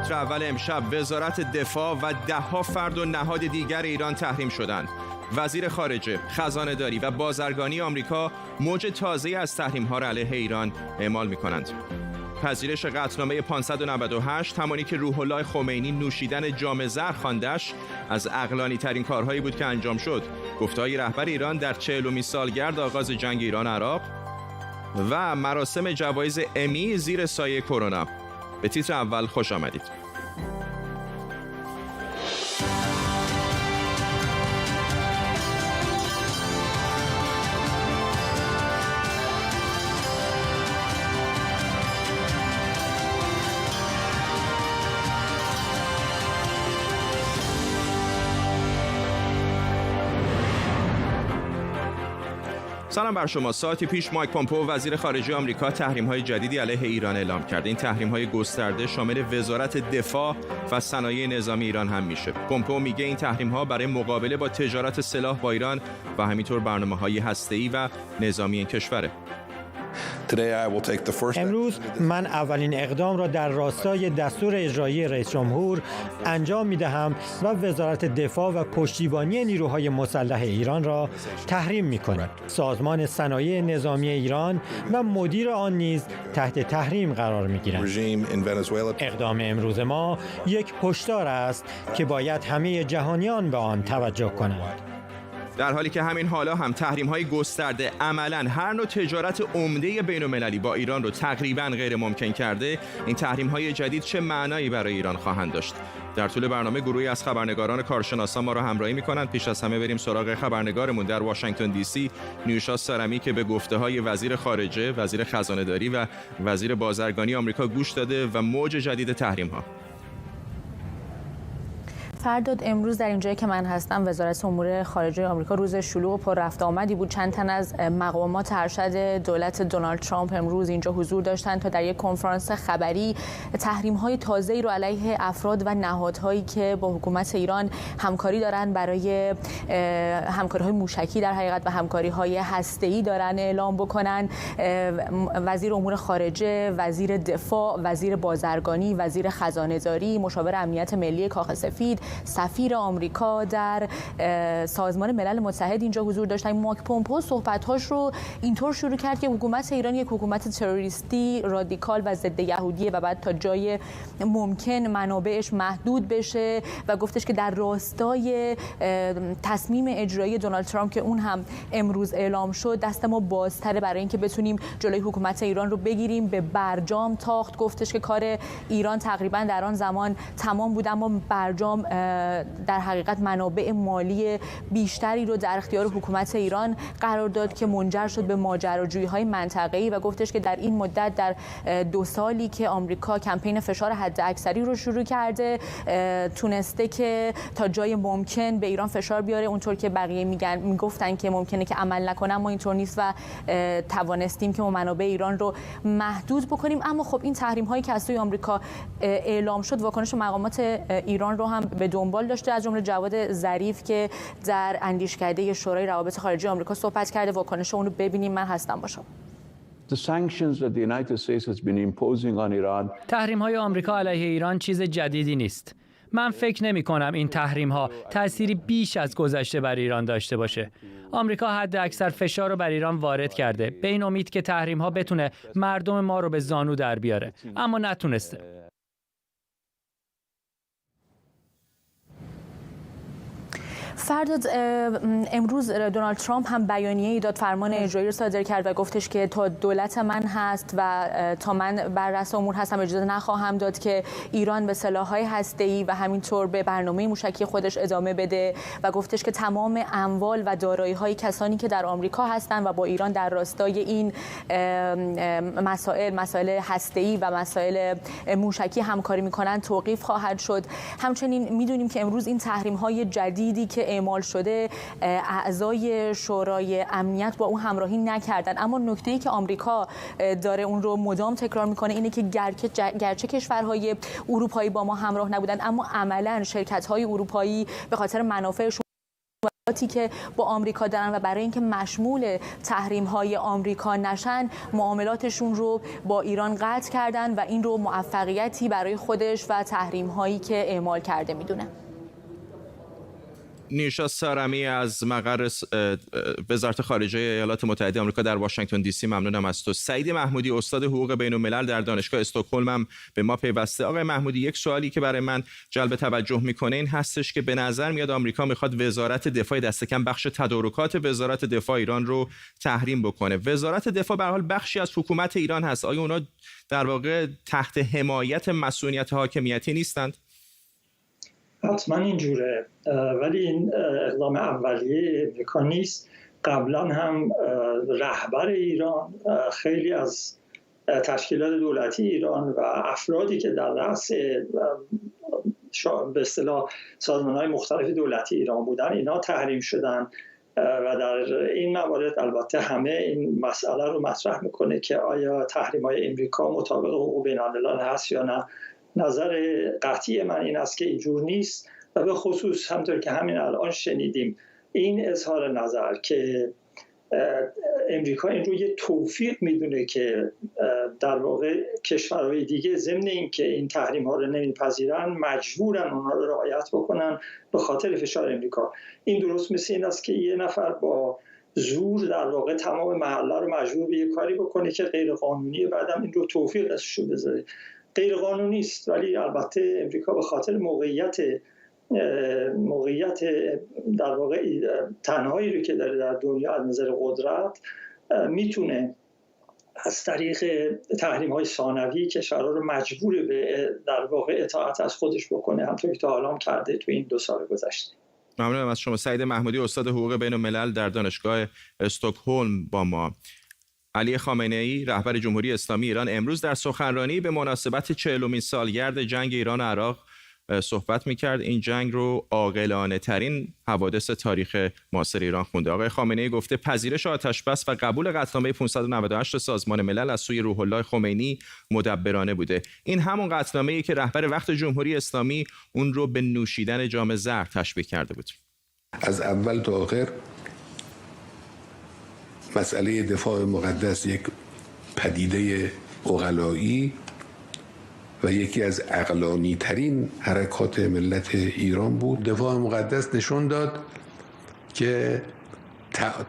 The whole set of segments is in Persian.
تیتر اول امشب وزارت دفاع و ده‌ها فرد و نهاد دیگر ایران تحریم شدند. وزیر خارجه، خزانه‌داری و بازرگانی آمریکا موج تازه‌ای از تحریم‌ها را علیه ایران اعمال می‌کنند. پذیرش قطعنامه 598 همانی که روح الله خمینی نوشیدن جام زهر خواندش از عقلانی‌ترین کارهایی بود که انجام شد. گفته‌های رهبر ایران در 40مین سالگرد آغاز جنگ ایران و عراق و مراسم جوایز امی زیر سایه کرونا. به تیتر اول خوش آمدید. سلام بر شما. ساعتی پیش مایک پومپئو وزیر خارجه آمریکا تحریم‌های جدیدی علیه ایران اعلام کرد. این تحریم‌های گسترده شامل وزارت دفاع و صنایع نظامی ایران هم میشه. پومپئو میگه این تحریم‌ها برای مقابله با تجارت سلاح با ایران و همینطور برنامه‌های هسته‌ای و نظامی این کشوره. امروز من اولین اقدام را در راستای دستور اجرایی رئیس جمهور انجام می‌دهم و وزارت دفاع و پشتیبانی نیروهای مسلح ایران را تحریم می‌کنیم. سازمان صنایع نظامی ایران و مدیر آن نیز تحت تحریم قرار می‌گیرند. اقدام امروز ما یک هشدار است که باید همه جهانیان به آن توجه کنند. در حالی که همین حالا هم تحریم‌های گسترده عملاً هر نوع تجارت عمده بین‌المللی با ایران رو تقریباً غیر ممکن کرده، این تحریم‌های جدید چه معنایی برای ایران خواهند داشت؟ در طول برنامه گروهی از خبرنگاران کارشناسان ما را همراهی می‌کنند. پیش از همه بریم سراغ خبرنگارمون در واشنگتن دی سی، نیوشا سارمی، که به گفته‌های وزیر خارجه، وزیر خزانه‌داری و وزیر بازرگانی آمریکا گوش داده و موج جدید تحریم‌ها. فرداد، امروز در اینجایی که من هستم وزارت امور خارجه آمریکا روز شلوغ و پر رفت آمدی بود. چند تن از مقامات ارشد دولت دونالد ترامپ امروز اینجا حضور داشتند تا در یک کنفرانس خبری تحریم‌های تازه‌ای رو علیه افراد و نهادهایی که با حکومت ایران همکاری دارن برای همکاری‌های موشکی در حقیقت و همکاری‌های هسته‌ای دارن اعلام بکنن. وزیر امور خارجه، وزیر دفاع، وزیر بازرگانی، وزیر خزانه‌داری، مشاور امنیت ملی کاخ سفید، سفیر آمریکا در سازمان ملل متحد اینجا حضور داشتن. مایک پومپئو صحبت‌هاش رو اینطور شروع کرد که حکومت ایران یک حکومت تروریستی، رادیکال و ضد یهودیه و بعد تا جای ممکن منابعش محدود بشه و گفتش که در راستای تصمیم اجرایی دونالد ترامپ که اون هم امروز اعلام شد، دست ما بازتره برای اینکه بتونیم جلوی حکومت ایران رو بگیریم. به برجام تاخت. گفتش که کار ایران تقریبا در آن زمان تمام بود، اما برجام در حقیقت منابع مالی بیشتری رو در اختیار حکومت ایران قرار داد که منجر شد به ماجراجویی‌های منطقه‌ای و گفتش که در این مدت، در 2 سالی که آمریکا کمپین فشار حداکثری رو شروع کرده، تونسته که تا جای ممکن به ایران فشار بیاره. اونطور که بقیه میگفتن که ممکنه که عمل نکنه، اما اینطور نیست و توانستیم که منابع ایران رو محدود بکنیم. اما خب این تحریم‌هایی که از سوی آمریکا اعلام شد، واکنش مقامات ایران رو هم به دنبال داشته، از جمله جواد ظریف که در اندیشکده شورای روابط خارجه آمریکا صحبت کرده. واکنش اون رو ببینیم. من هستم باشم. تحریم‌های آمریکا علیه ایران چیز جدیدی نیست. من فکر نمی‌کنم این تحریم‌ها تأثیری بیش از گذشته بر ایران داشته باشه. آمریکا حد اکثر فشار رو بر ایران وارد کرده، به این امید که تحریم‌ها بتونه مردم ما رو به زانو در بیاره، اما نتونسته. فرداد، امروز دونالد ترامپ هم بیانیه‌ای داد، فرمان اجرایی رو صادر کرد و گفتش که تا دولت من هست و تا من بر رأس امور هستم اجازه نخواهم داد که ایران به سلاح‌های هسته‌ای و همینطور به برنامه موشکی خودش ادامه بده و گفتش که تمام اموال و دارایی‌های کسانی که در آمریکا هستند و با ایران در راستای این مسائل هسته‌ای و مسائل موشکی همکاری می‌کنند توقیف خواهد شد. همچنین می‌دونیم که امروز این تحریم‌های جدیدی که اعمال شده، اعضای شورای امنیت با اون همراهی نکردن، اما نکته‌ای که آمریکا داره اون رو مدام تکرار میکنه اینه که گرچه کشورهای اروپایی با ما همراه نبودن، اما عملاً شرکت‌های اروپایی به خاطر منافعشون که با آمریکا دارن و برای اینکه مشمول تحریم‌های آمریکا نشن معاملاتشون رو با ایران قطع کردن و این رو موفقیتی برای خودش و تحریم‌هایی که اعمال کرده میدونه. نیشا سارمی از مقر وزارت خارجه ایالات متحده آمریکا در واشنگتن دی سی ممنونم از تو. سعید محمودی استاد حقوق بین الملل در دانشگاه استکهلم هم به ما پیوسته. آقای محمودی، یک سوالی که برای من جلب توجه میکنه این هستش که به نظر میاد آمریکا میخواد وزارت دفاع دست کم بخش تدارکات وزارت دفاع ایران رو تحریم بکنه. وزارت دفاع به هر حال بخشی از حکومت ایران هست. آیا اونا در واقع تحت حمایت مسئولیت حاکمیتی نیستند؟ حتما اینجوره، ولی این اقدام اولیه امریکا نیست. قبلا هم رهبر ایران، خیلی از تشکیلات دولتی ایران و افرادی که در رأس به اصطلاح سازمان‌های مختلف دولتی ایران بودن، اینا تحریم شدن و در این موارد البته همه این مسئله رو مطرح میکنه که آیا تحریم‌های امریکا مطابق حقوق بین‌الملل هست یا نه. نظر قطعی من این است که اینجور نیست و به خصوص همطور که همین الان شنیدیم این اظهار نظر که امریکا این رو یه توفیق میدونه که در واقع کشورهای دیگه ضمن این که این تحریم ها رو نمیپذیرن مجبورن اونها رو رعایت بکنن به خاطر فشار امریکا. این درست مثل این است که یه نفر با زور در واقع تمام محله رو مجبور به یه کاری بکنه که غیر قانونیه، بعدم این رو توفیقش رو بذاره. غیر قانونی است، ولی البته امریکا به خاطر موقعیت در واقع تنهایی رو که داره در دنیا از نظر قدرت میتونه از طریق تحریم‌های ثانوی کشورها رو مجبور به در واقع اطاعت از خودش بکنه، همونطور که تا حالا کرده تو این 2 سال گذشته. ممنونم از شما. سعید محمودی استاد حقوق بین الملل در دانشگاه استکهلم با ما. علی خامنه‌ای رهبر جمهوری اسلامی ایران امروز در سخنرانی به مناسبت 40مین سالگرد جنگ ایران و عراق صحبت می‌کرد. این جنگ رو عاقلانه ترین حوادث تاریخ معاصر ایران خونده. آقای خامنه‌ای گفته پذیرش آتش‌بس و قبول قطعنامه 598 سازمان ملل از سوی روح الله خمینی مدبرانه بوده. این همون قطعنامه‌ای که رهبر وقت جمهوری اسلامی اون رو به نوشیدن جام زهر تشبیه کرده بود. از اول تا آخر مسئله دفاع مقدس یک پدیده عقلایی و یکی از عقلانی ترین حرکات ملت ایران بود. دفاع مقدس نشون داد که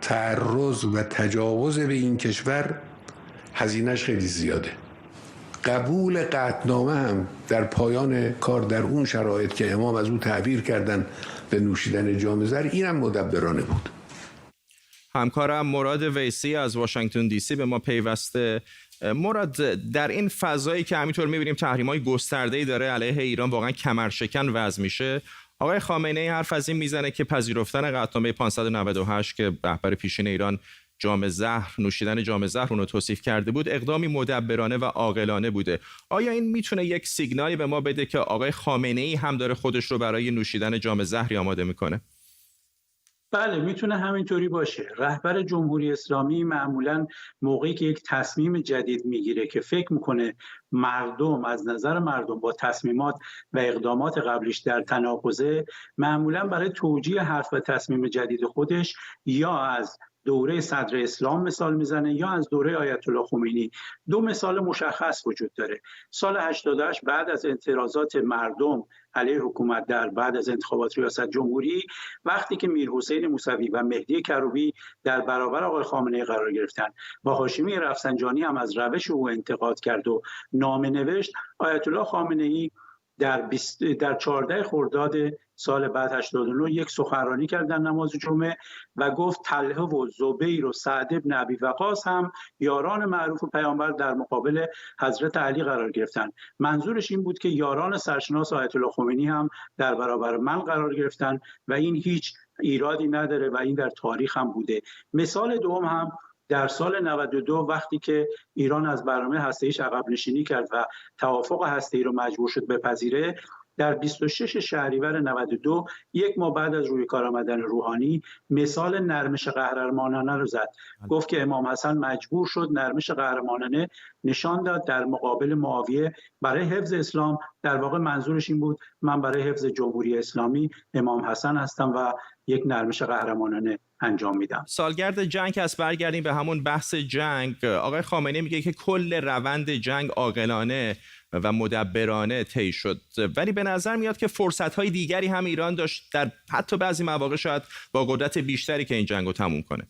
تعرض و تجاوز به این کشور هزینه‌اش خیلی زیاده. قبول قطعنامه هم در پایان کار در اون شرایط که امام از او تعبیر کردن به نوشیدن جام زهر، اینم مدبرانه بود. همکارم مراد ویسی از واشنگتن دی سی به ما پیوسته. مراد، در این فضایی که همینطور می‌بینیم تحریم‌های گسترده‌ای داره علیه ایران واقعا کمرشکن وضع میشه، آقای خامنه‌ای حرف از این میزنه که پذیرفتن قطعنامه 598 که رهبر پیشین ایران جام زهر، نوشیدن جام زهر اون رو توصیف کرده بود، اقدامی مدبرانه و عاقلانه بوده. آیا این میتونه یک سیگنالی به ما بده که آقای خامنه‌ای هم داره خودش رو برای نوشیدن جام زهری آماده میکنه؟ بله، میتونه همینطوری باشه. رهبر جمهوری اسلامی معمولاً موقعی که یک تصمیم جدید میگیره که فکر میکنه مردم از نظر مردم با تصمیمات و اقدامات قبلیش در تناقضه، معمولاً برای توجیه حرف و تصمیم جدید خودش یا از دوره صدر اسلام مثال میزنه یا از دوره آیت الله خمینی. 2 مثال مشخص وجود داره. سال 88 بعد از اعتراضات مردم علیه حکومت در بعد از انتخابات ریاست جمهوری، وقتی که میرحسین موسوی و مهدی کروبی در برابر آقای خامنه‌ای قرار گرفتن و هاشمی رفسنجانی هم از روش او انتقاد کرد و نامه نوشت، آیت الله خامنه‌ای در 14 خرداد سال بعد 89 یک سخنرانی کرد در نماز جمعه و گفت طلحه و زبیر و سعد بن ابی وقاص هم یاران معروف پیامبر در مقابل حضرت علی قرار گرفتن. منظورش این بود که یاران سرشناس آیت الله خمینی هم در برابر من قرار گرفتن و این هیچ ایرادی نداره و این در تاریخ هم بوده. مثال دوم هم در سال 92 وقتی که ایران از برنامه هسته‌ایش عقب نشینی کرد و توافق هسته‌ای رو مجبور شد بپذیره، در 26 شهریور 92 یک ماه بعد از روی کار آمدن روحانی مثال نرمش قهرمانانه رو زد. گفت که امام حسن مجبور شد نرمش قهرمانانه نشان داد در مقابل معاویه برای حفظ اسلام. در واقع منظورش این بود من برای حفظ جمهوری اسلامی امام حسن هستم و یک نرمش قهرمانانه انجام میدم. سالگرد جنگ از برگردیم به همون بحث جنگ. آقای خامنه‌ای میگه که کل روند جنگ عاقلانه و مدبرانه طی شد، ولی به نظر میاد که فرصت‌های دیگری هم ایران داشت، در حتی بعضی مواقع شاید با قدرت بیشتری که این جنگ رو تموم کنه.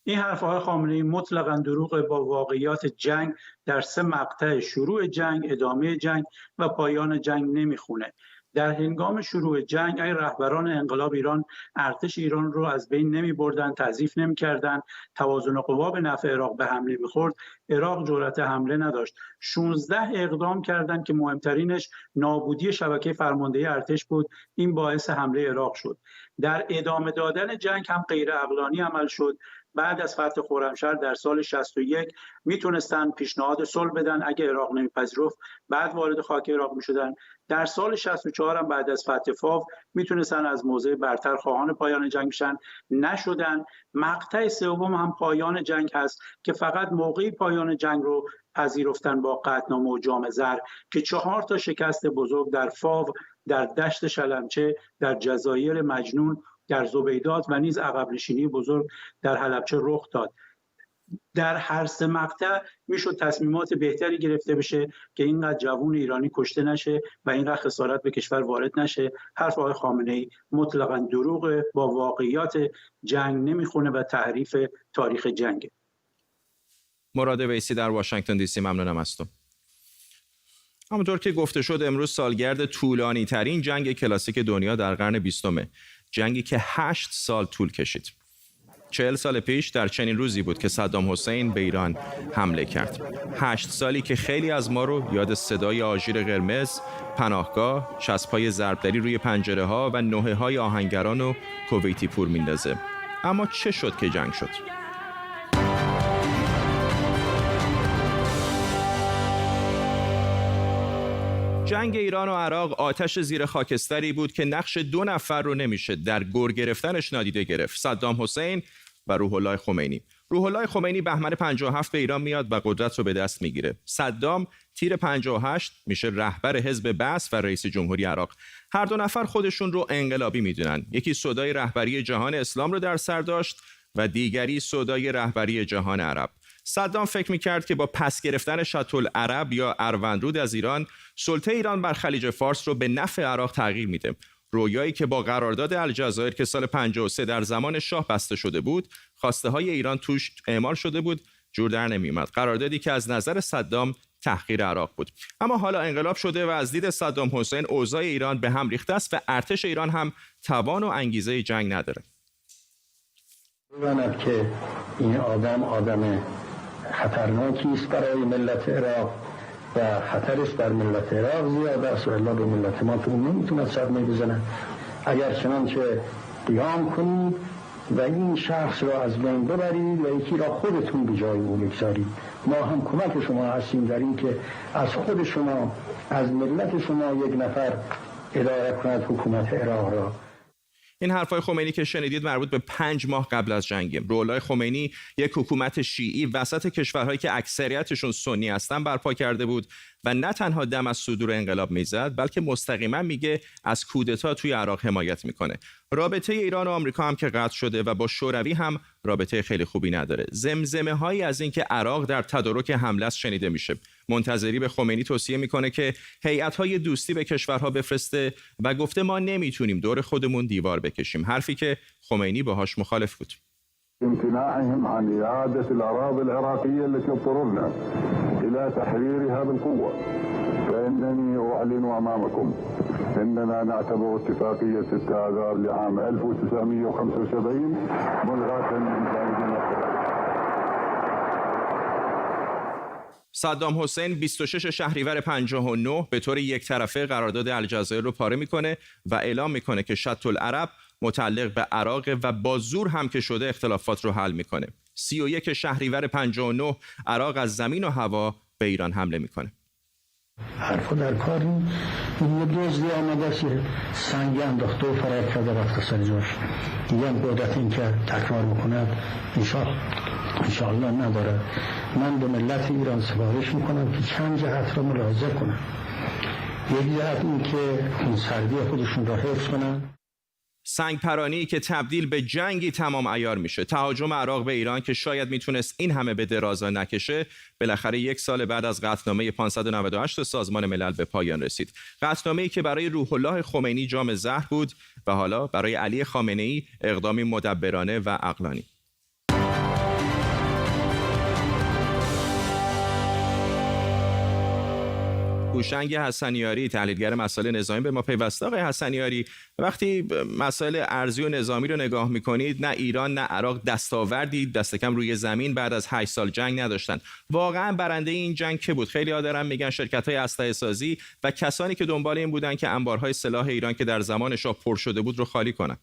این حرف آقای خامنه‌ای مطلقاً دروغ با واقعیات جنگ در 3 مقطع شروع جنگ، ادامه جنگ و پایان جنگ نمیخونه. در هنگام شروع جنگ ای رهبران انقلاب ایران ارتش ایران رو از بین نمی بردن، تضعیف نمی کردن، توازن قوا به نفع عراق به حمله می‌خورد، عراق جرأت حمله نداشت. 16 اقدام کردند که مهمترینش نابودی شبکه فرماندهی ارتش بود. این باعث حمله عراق شد. در ادامه دادن جنگ هم غیر عقلانی عمل شد. بعد از فتح خرمشهر در سال 61 میتونستن پیشنهاد صلح بدن اگه عراق نمیپذیرفت، بعد وارد خاک عراق میشدن. در سال 64 هم بعد از فتح فاو میتونستن از موضع برتر خواهان پایان جنگ بشن، نشدن. مقطع سوم هم پایان جنگ هست که فقط موقعی پایان جنگ رو پذیرفتن با قطعنامه و جام زر که 4 تا شکست بزرگ در فاو، در دشت شلمچه، در جزایر مجنون، در زبیدات و نیز عقب نشینی بزرگ در حلبچه رخ داد. در هر 3 مقطع میشد تصمیمات بهتری گرفته بشه که اینقدر جوان ایرانی کشته نشه و اینقدر خسارت به کشور وارد نشه. حرف آقای خامنه‌ای مطلقاً دروغه، با واقعیات جنگ نمیخونه و تحریف تاریخ جنگه. مراد ویسی در واشنگتن دی سی، ممنونم از تو. همونطور که گفته شد امروز سالگرد طولانی ترین جنگ کلاسیک دنیا در قرن 20، جنگی که 8 سال طول کشید. 40 سال پیش در چنین روزی بود که صدام حسین به ایران حمله کرد. 8 سالی که خیلی از ما رو یاد صدای آژیر قرمز، پناهگاه، چسب‌های ضربدری روی پنجره‌ها و نوحه‌های آهنگران و کویتی پور میندازه. اما چه شد که جنگ شد؟ جنگ ایران و عراق آتش زیر خاکستری بود که نقش 2 نفر رو نمیشه در گر گرفتنش نادیده گرفت: صدام حسین و روح الله خمینی. روح الله خمینی بهمن 57 به ایران میاد و قدرت رو به دست میگیره. صدام تیر 58 میشه رهبر حزب بعث و رئیس جمهوری عراق. هر 2 نفر خودشون رو انقلابی میدونن. یکی سودای رهبری جهان اسلام رو در سر داشت و دیگری سودای رهبری جهان عرب. صدام فکر میکرد که با پس گرفتن شاط‌العرب یا اروندرود از ایران، سلطه ایران بر خلیج فارس رو به نفع عراق تغییر میده. رویایی که با قرارداد الجزایر که سال 53 در زمان شاه بسته شده بود، خواسته های ایران توش اعمال شده بود، جور در نمیومد. قراردادی که از نظر صدام تحقیر عراق بود. اما حالا انقلاب شده و از دید صدام حسین اوضاع ایران به هم ریخته است و ارتش ایران هم توان و انگیزه جنگ نداره. می‌داند که این آدم خطرناکی است برای ملت عراق و خطرش در ملت عراق زیاد است و الا به ملت ما تو نمیتوند صدمه بزنه. اگر چنانچه قیام کنید و این شخص را از بین ببرید و یکی را خودتون به جای او بگذارید، ما هم کمک شما هستیم در این که از خود شما، از ملت شما یک نفر اداره کند حکومت عراق را. این حرفای خمینی که شنیدید مربوط به 5 ماه قبل از جنگه. روح الله خمینی یک حکومت شیعی وسط کشورهایی که اکثریتشون سنی هستن برپا کرده بود و نه تنها دم از صدور انقلاب میزد، بلکه مستقیما میگه از کودتا توی عراق حمایت میکنه. رابطه ایران و آمریکا هم که قطع شده و با شوروی هم رابطه خیلی خوبی نداره. زمزمه هایی از این که عراق در تدارک حمله است شنیده میشه. منتظری به خمینی توصیه میکنه که هیئت‌های دوستی به کشورها بفرسته و گفته ما نمیتونیم دور خودمون دیوار بکشیم، حرفی که خمینی باهاش مخالف بود. امتناعهم عن إعادة الأراضي العراقية التي اضطررنا إلى تحريرها بالقوة، فإنني أعلن أمامكم إننا نعتبر اتفاقية 6 آذار لعام 1975 ملغاة من ذلك. صدام حسین 26 شهریور 59 به طور یک طرفه قرارداد الجزایر رو پاره میکنه و اعلام میکنه که شاط‌العرب متعلق به عراق و با زور هم که شده اختلافات رو حل میکنه. 31 شهریور 59 عراق از زمین و هوا به ایران حمله میکنه. حرفا در کار نیست. یه دزدی آمده است سنگ انداخته و فرار کرده رفته سر جاش، دیگه هم قدرت این که تکرار بکند انشاءالله نداره. من به ملت ایران سفارش میکنم که چند جهت را ملاحظه کنن. یک جهت این که خونسردی خودشون را حفظ کنن. سنگ پرانی که تبدیل به جنگی تمام عیار میشه. تهاجم عراق به ایران که شاید میتونست این همه به درازا نکشه، بالاخره 1 سال بعد از قطعنامه 598 سازمان ملل به پایان رسید. قطعنامه‌ای که برای روح الله خمینی جام زهر بود و حالا برای علی خامنه‌ای اقدامی مدبرانه و عقلانی. هوشنگ حسنیاری، تحلیلگر مسائل نظامی، به ما پیوسته. آقای حسنیاری، وقتی مسائل ارضی و نظامی رو نگاه میکنید، نه ایران نه عراق دستاوردی دست کم روی زمین بعد از 8 سال جنگ نداشتن. واقعا برنده این جنگ که بود؟ خیلی‌ها دارن میگن شرکت‌های اسلحه سازی و کسانی که دنبال این بودن که انبارهای سلاح ایران که در زمان شاه پر شده بود رو خالی کنن.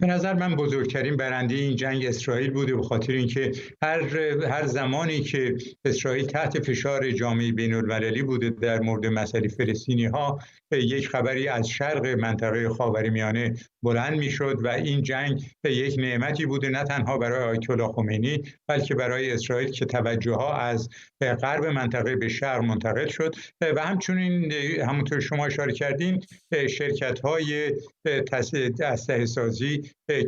به نظر من بزرگترین برنده این جنگ اسرائیل بوده، به خاطر اینکه هر زمانی که اسرائیل تحت فشار جامعه بین‌المللی بوده در مورد مسئله فلسطینی‌ها، یک خبری از شرق منطقه خاورمیانه بلند می‌شد و این جنگ یک نعمتی بوده نه تنها برای آیت الله خمینی بلکه برای اسرائیل که توجه‌ها از غرب منطقه به شرق منتقل شد و همچنین همونطور شما اشاره کردین شرکت‌های اسلحه سازی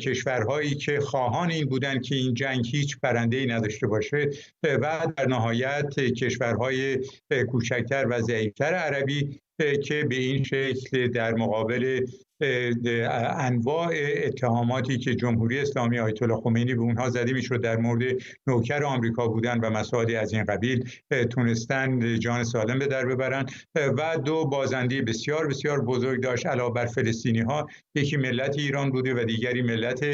کشورهایی که خواهان این بودن که این جنگ هیچ برنده‌ای نداشته باشه و در نهایت کشورهای کوچکتر و ضعیف‌تر عربی که به این شکل در مقابل انواع اتهاماتی که جمهوری اسلامی آیت الله خمینی به اونها زده میشد در مورد نوکر آمریکا بودن و مسائلی از این قبیل تونستن جان سالم به در ببرن و دو بازنده بسیار بسیار بزرگ داشت علاوه بر فلسطینی ها، یکی ملت ایران بوده و دیگری ملت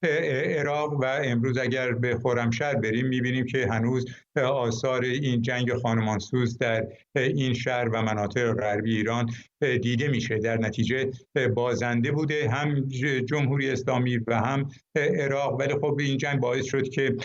عراق. و امروز اگر به خرمشهر بریم میبینیم که هنوز آثار این جنگ خانمانسوز در این شهر و مناطق غربی ایران دیده میشه. در نتیجه بازنده بوده هم جمهوری اسلامی و هم عراق، ولی خب این جنگ باعث شد که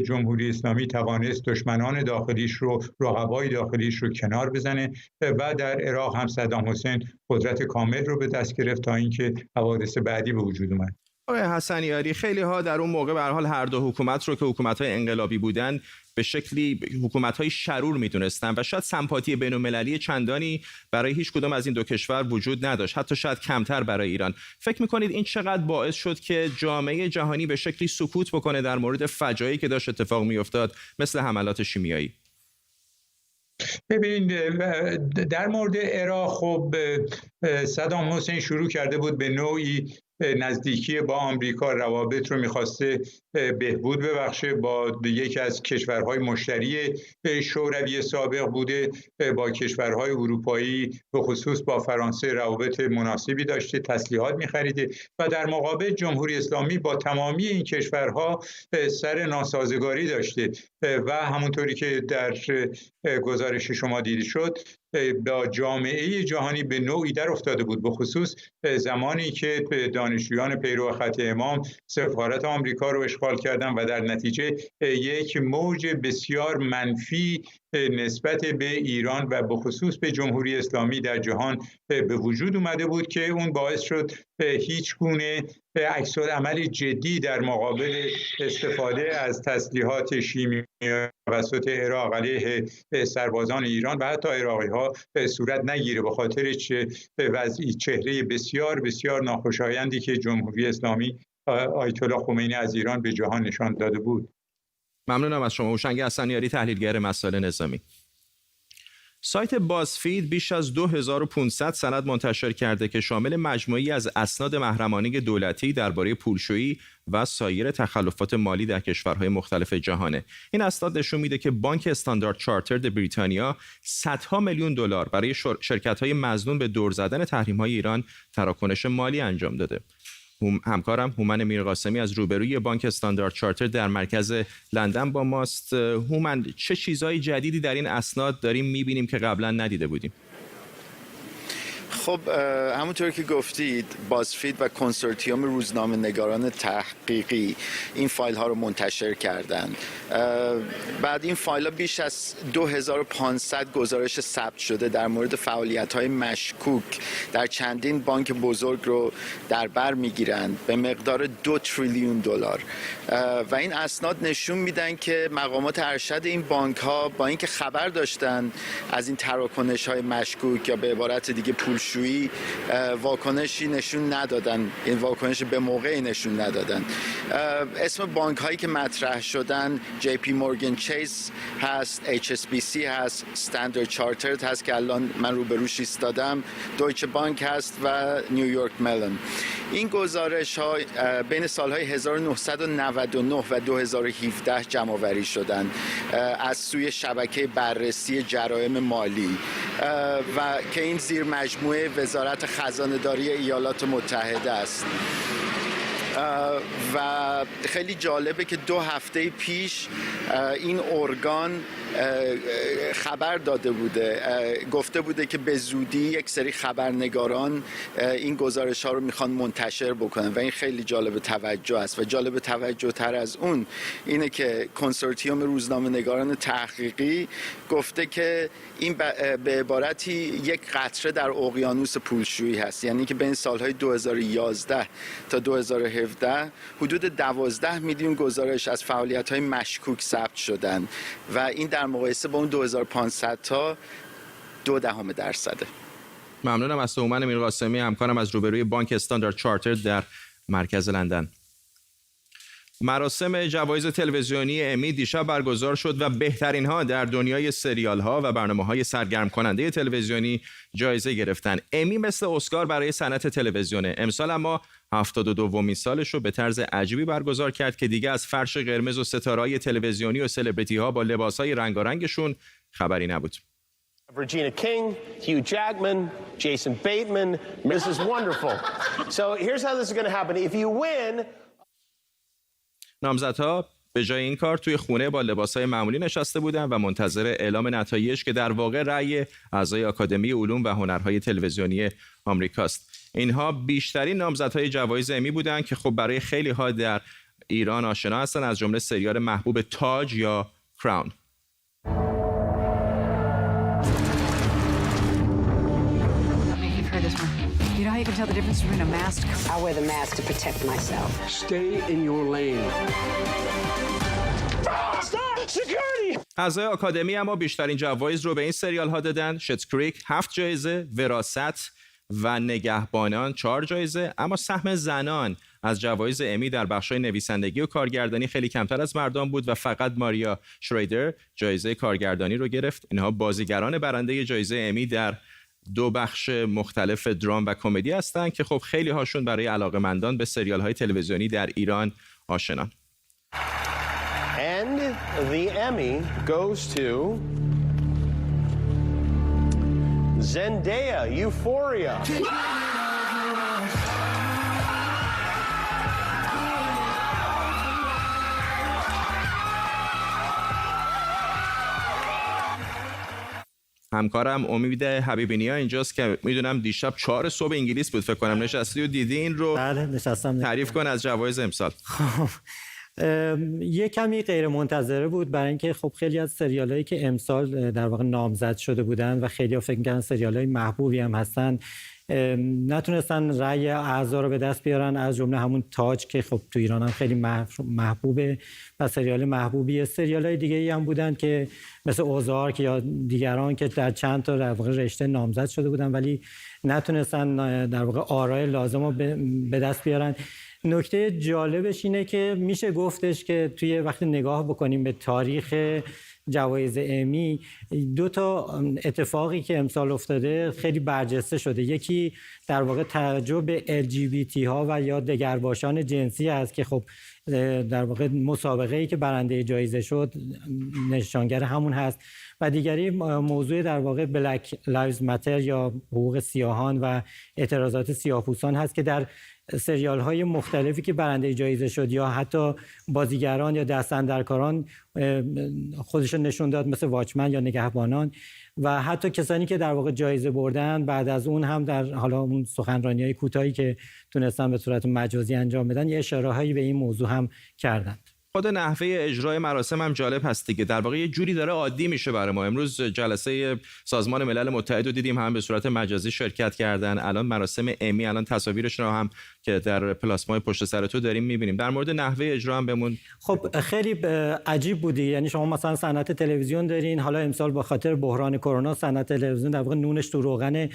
جمهوری اسلامی توانست دشمنان داخلیش رو، رقبای داخلیش رو کنار بزنه و در عراق هم صدام حسین قدرت کامل رو به دست گرفت تا اینکه حوادث بعدی به وجود اومد. آقای حسنیاری، خیلی ها در اون موقع به هر حال هر دو حکومت رو که حکومت‌های انقلابی بودن به شکلی حکومت‌های شرور می‌دونستن و شاید سمپاتی بین‌المللی چندانی برای هیچ کدام از این دو کشور وجود نداشت، حتی شاید کمتر برای ایران. فکر می‌کنید این چقدر باعث شد که جامعه جهانی به شکلی سکوت بکنه در مورد فجایعی که داشت اتفاق می‌افتاد مثل حملات شیمیایی؟ ببینید در مورد عراق خب صدام حسین شروع کرده بود به نوعی نزدیکی با آمریکا، روابط رو می‌خواسته بهبود ببخشه، با یکی از کشورهای مشتری شوروی سابق بوده، با کشورهای اروپایی به خصوص با فرانسه روابط مناسبی داشته، تسلیحات می‌خریده و در مقابل جمهوری اسلامی با تمامی این کشورها سر ناسازگاری داشته و همونطوری که در گزارش شما دیده شد با جامعه جهانی به نوعی در افتاده بود، به خصوص زمانی که دانشجویان پیرو خط امام سفارت آمریکا رو اشغال کردن و در نتیجه یک موج بسیار منفی نسبت به ایران و به خصوص به جمهوری اسلامی در جهان به وجود اومده بود که اون باعث شد هیچ گونه عکس‌العمل جدی در مقابل استفاده از تسلیحات شیمیایی توسط عراق علیه سربازان ایران و حتی عراقی‌ها صورت نگیره، به خاطر چهره بسیار بسیار ناخوشایندی که جمهوری اسلامی آیت الله خمینی از ایران به جهان نشان داده بود. ممنونم از شما. هوشنگ حسنیاری، تحلیلگر مسائل نظامی. سایت بازفید بیش از 2500 سند منتشر کرده که شامل مجموعی از اسناد محرمانه دولتی درباره پولشویی و سایر تخلفات مالی در کشورهای مختلف جهانه. این اسناد نشون میده که بانک استاندارد چارترد بریتانیا صدها میلیون دلار برای شرکت‌های مظنون به دور زدن تحریم‌های ایران تراکنش مالی انجام داده. همکارم هومن میرقاسمی از روبروی بانک استاندارد چارتر در مرکز لندن با ماست. هومن، چه چیزهای جدیدی در این اسناد داریم میبینیم که قبلا ندیده بودیم؟ خب همونطور که گفتید بازفید و کنسورتیوم روزنامه نگاران تحقیقی این فایل ها رو منتشر کردند. بعد این فایل ها بیش از 2500 گزارش ثبت شده در مورد فعالیت های مشکوک در چندین بانک بزرگ رو در بر میگیرند به مقدار 2 تریلیون دلار و این اسناد نشون میدن که مقامات ارشد این بانک ها با اینکه خبر داشتن از این تراکنش های مشکوک یا به عبارت دیگه پولشویی واکنشی نشون ندادن، این واکنش به موقعی نشون ندادن. اسم بانک هایی که مطرح شدن جی پی مورگان چیس هست، HSBC هست، استندارد چارترد هست که الان من روبروش ایستادم، دویچه بانک هست و نیویورک ملن. این گزارش ها بین سالهای 1999 و 2017 جمع آوری شدند از سوی شبکه بررسی جرایم مالی و که این زیر مجموعه وزارت خزانه‌داری ایالات متحده است. و خیلی جالبه که 2 هفته پیش این ارگان خبر داده بوده، گفته بوده که به زودی یک سری خبرنگاران این گزارش ها رو میخوان منتشر بکنن و این خیلی جالب توجه است و جالب توجه تر از اون اینه که کنسورتیوم روزنامه نگاران تحقیقی گفته که این به عبارتی یک قطره در اقیانوس پولشویی هست، یعنی که بین سالهای 2011 تا 2017 حدود 12 میلیون گزارش از فعالیت‌های مشکوک ثبت شدن و این در مقایسه با اون 2500 تا 0.2%. ممنونم از تومن میرقاسمی، همکارم از روبروی بانک استاندارد چارترد در مرکز لندن. مراسم جوایز تلویزیونی امی دیشب برگزار شد و بهترین ها در دنیای سریال ها و برنامه‌های سرگرم کننده تلویزیونی جایزه گرفتن. امی مثل اسکار برای صنعت تلویزیونه. امسال اما 72مین سالش رو به طرز عجیبی برگزار کرد که دیگه از فرش قرمز و ستاره‌های تلویزیونی و سلبریتی ها با لباس‌های رنگارنگشون خبری نبود. Regina King, Hugh Jackman, Jason Bateman. This is wonderful. So here's how this is going to happen. If you win, نامزدها به جای این کار توی خونه با لباسهای معمولی نشسته بودن و منتظر اعلام نتایج که در واقع رأی اعضای آکادمی علوم و هنرهای تلویزیونی آمریکاست. اینها بیشترین نامزدهای جوایز امی بودن که خب برای خیلی ها در ایران آشنا هستن، از جمله سریال محبوب تاج یا کراون. You know how you can tell the difference between a mask? I wear the mask to protect myself. stay in your lane. Stop! Security! اعضای آکادمی اما بیشترین جوایز رو به این سریال ها دادن. شتس کریک 7 جایزه، وراثت و نگهبانان 4 جایزه، اما سهم زنان از جوایز امی در بخش‌های نویسندگی و کارگردانی خیلی کمتر از مردان بود و فقط ماریا شرایدر جایزه کارگردانی رو گرفت. اینها بازیگران برنده جایزه امی در 2 بخش مختلف درام و کمدی هستند که خب خیلی هاشون برای علاقه‌مندان به سریال‌های تلویزیونی در ایران آشنان. And the Emmy goes to Zendaya, Euphoria. همکارم امید حبیبی نیا اینجاست که میدونم دیشب 4 صبح انگلیس بود فکر کنم نشستی و دیدی این رو. بله نشستم. تعریف کن از جوایز امسال. یه کمی غیر منتظره بود برای اینکه خب خیلی از سریالایی که امسال در واقع نامزد شده بودن و خیلی‌ها فکر می‌کردن سریالای محبوبی هم هستن نتونستن رأی اعضا رو به دست بیارن، از جمله همون تاج که خب تو ایران هم خیلی محبوبه و سریال محبوبیه. سریالای دیگه‌ای هم بودن که مثل اوزارک یا دیگران که در چند تا در واقع رشته نامزد شده بودن ولی نتونستن در واقع آرای لازم رو به دست بیارن. نکته جالبش اینه که میشه گفتش که توی وقتی نگاه بکنیم به تاریخ جوایز امی 2 تا اتفاقی که امسال افتاده خیلی برجسته شده. یکی در واقع توجه به LGBT ها و یا دگرباشان جنسی است که خب در واقع مسابقه‌ای که برنده جایزه شد نشانگر همون هست و دیگری موضوع در واقع بلک لایوز ماتر یا حقوق سیاهان و اعتراضات سیاه‌پوستان هست که در سریال های مختلفی که برنده جایزه شد یا حتی بازیگران یا دستاندرکاران خودشون نشون داد، مثل واچمن یا نگهبانان، و حتی کسانی که در واقع جایزه بردن بعد از اون هم در حالا اون سخنرانی‌های کوتاهی که تونستن به صورت مجازی انجام بدن یه اشاره‌هایی به این موضوع هم کردند. خود نحوه اجرای مراسم هم جالب هست دیگه، در واقع یه جوری داره عادی میشه برای ما. امروز جلسه سازمان ملل متحد رو دیدیم، هم به صورت مجازی شرکت کردن. الان مراسم امی، الان تصاویرش رو هم که در پلاسمای پشت سر تو داریم میبینیم. در مورد نحوه اجرا هم بمون. خب خیلی عجیب بودی، یعنی شما مثلا صنعت تلویزیون دارین، حالا امسال با خاطر بحران کرونا صنعت تلویزیون در واقع نونش تو روغن 20%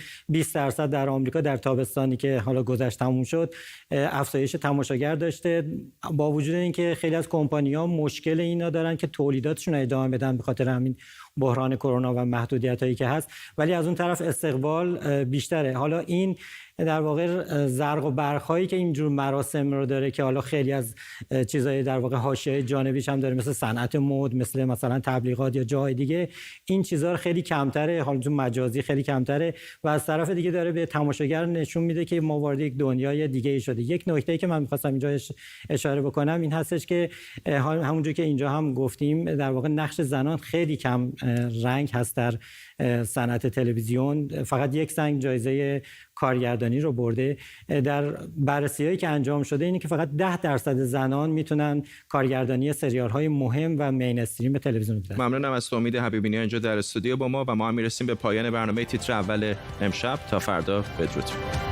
در آمریکا در تابستانی که حالا گذشت تموم شد افزایش تماشاگر داشته، با وجود اینکه خیلی از کمپانی‌ها مشکل اینا دارن که تولیداتشون رو ادامه بدن به خاطر همین بحران کرونا و محدودیتایی که هست، ولی از اون طرف استقبال بیشتره. حالا این در واقع زرق و برق‌هایی که اینجور مراسم رو داره که حالا خیلی از چیزای در واقع حاشیه جانبیش هم داره، مثل صنعت مد، مثلا تبلیغات یا جای دیگه، این چیزا خیلی کمتره، حالا تو مجازی خیلی کمتره و از طرف دیگه داره به تماشاگر نشون میده که ما وارد یک دنیای دیگه ای شده. یک نکته‌ای که من می‌خواستم اینجا اشاره بکنم این هستش که همونجوری که اینجا هم گفتیم در واقع نقش زنان خیلی کم رنگ هست در صنعت تلویزیون. فقط یک زن جایزه کارگردانی رو برده. در بررسی‌هایی که انجام شده اینه که فقط 10% زنان میتونن کارگردانی سریال‌های مهم و مین استریم تلویزیون بدن. ممنونم از تو امید حبیبی اینجا در استودیو با ما و ما هم میرسیم به پایان برنامه تیتر اول امشب. تا فردا بدرود.